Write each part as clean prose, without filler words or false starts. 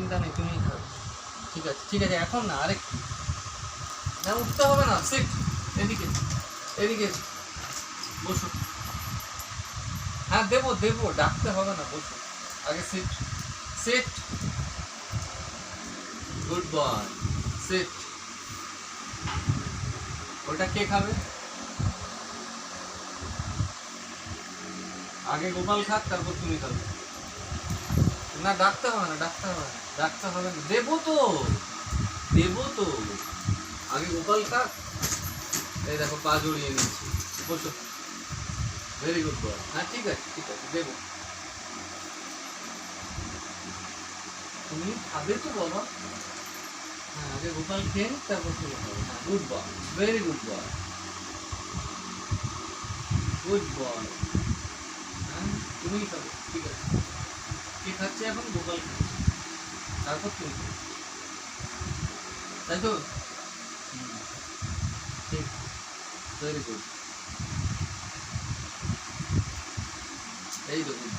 চিন্তা নেই, তুমি খাবে। ঠিক আছে ঠিক আছে, এখন না, আরেক না, উঠতে হবে না, সিট, এদিকে এদিকে বসো। হ্যাঁ দেবো দেবো, ডাকতে হবে না, বসো আগে, sit sit, good boy, sit. ওটা কে খাবে? আগে গোপাল খাক, তারপর তুমি খাবে। না ডাকতে হবে না, ডাকতে হবে না, ডাকতে হবে না, দেবো তো দেবো তো, আগে গোপাল খাক। এই দেখো পা জড়িয়ে নিচ্ছি, বসো, ভেরি গুড বয়। হ্যাঁ ঠিক আছে ঠিক আছে, দেবো। তুমি খাবে তো বাবা? হ্যাঁ আগে গোপাল খেয়ে নিক, তারপর তুমি খাবে। হ্যাঁ good boy, very good boy, good boy. হ্যাঁ তুমি খাবে, ঠিক আছে। কে খাচ্ছে এখন? গোপাল খাচ্ছে, তারপর তুমি খাবে, তাই তো? ঠিক, ভেরি গুড। এই তো গুড।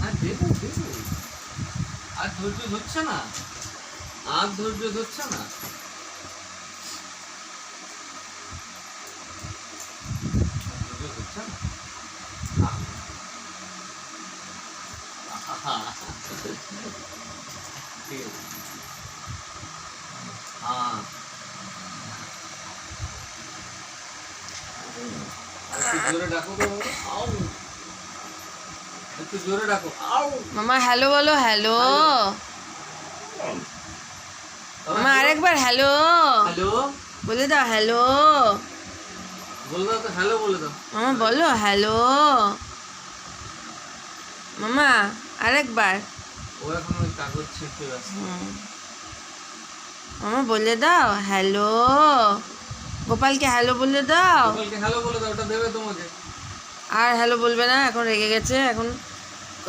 হ্যাঁ দেবো দেবো, আর ধৈর্য ধরছে না, আর ধৈর্য ধরছে না, ধৈর্য ধরছে না। ঠিক আছে, হ্যাঁ একটু জোরে ডাকো তো, আউ, একটু জোরে ডাকো, আউ। মামা হ্যালো বলো, হ্যালো মামা, আরেকবার হ্যালো হ্যালো বলে দাও, হ্যালো বলে দাও তো, হ্যালো বলে দাও। মামা, বলো হ্যালো মামা, আরেকবার। ও এখন ওই কাগজ ছিঁড়তে ব্যস্ত। মামা বলে দাও হ্যালো, গোপালকে হ্যালো বলে দাও। গোপালকে হ্যালো বলে দাও, ওটা দেবে তোমাকে। আর হ্যালো বলবে না, এখন রেগে গেছে, এখন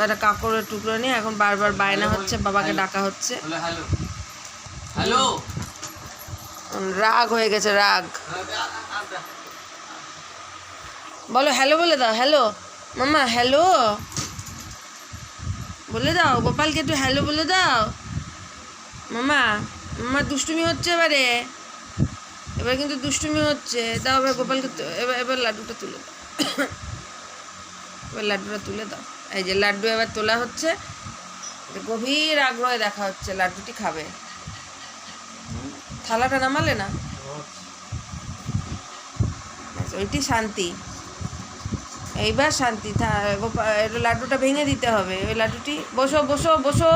একটা কাপড়ের টুকরো নিয়ে এখন বারবার বায়না হচ্ছে, বাবাকে ডাকা হচ্ছে, বলে হ্যালো হ্যালো, রাগ হয়ে গেছে, রাগ। বলো হ্যালো বলে দাও, হ্যালো মামা, হ্যালো বলে দাও, গোপালকে একটু হ্যালো বলে দাও। মামা, মামা দুষ্টুমি হচ্ছে এবারে, এবার কিন্তু দুষ্টুমি হচ্ছে। দাও এবার গোপালকে এবার এবার লাড্ডুটা তুলে দাও, এবার লাড্ডুটা তুলে দাও। এই যে লাড্ডু এবার তোলা হচ্ছে, গভীর আগ্রহে দেখা হচ্ছে লাড্ডুটি খাবে। থালাটা নামালে না, ওইটি শান্তি, এইবার শান্তি। লাড্ডুটা ভেঙে দিতে হবে, ওই লাড্ডুটি, বসো বসো বসো,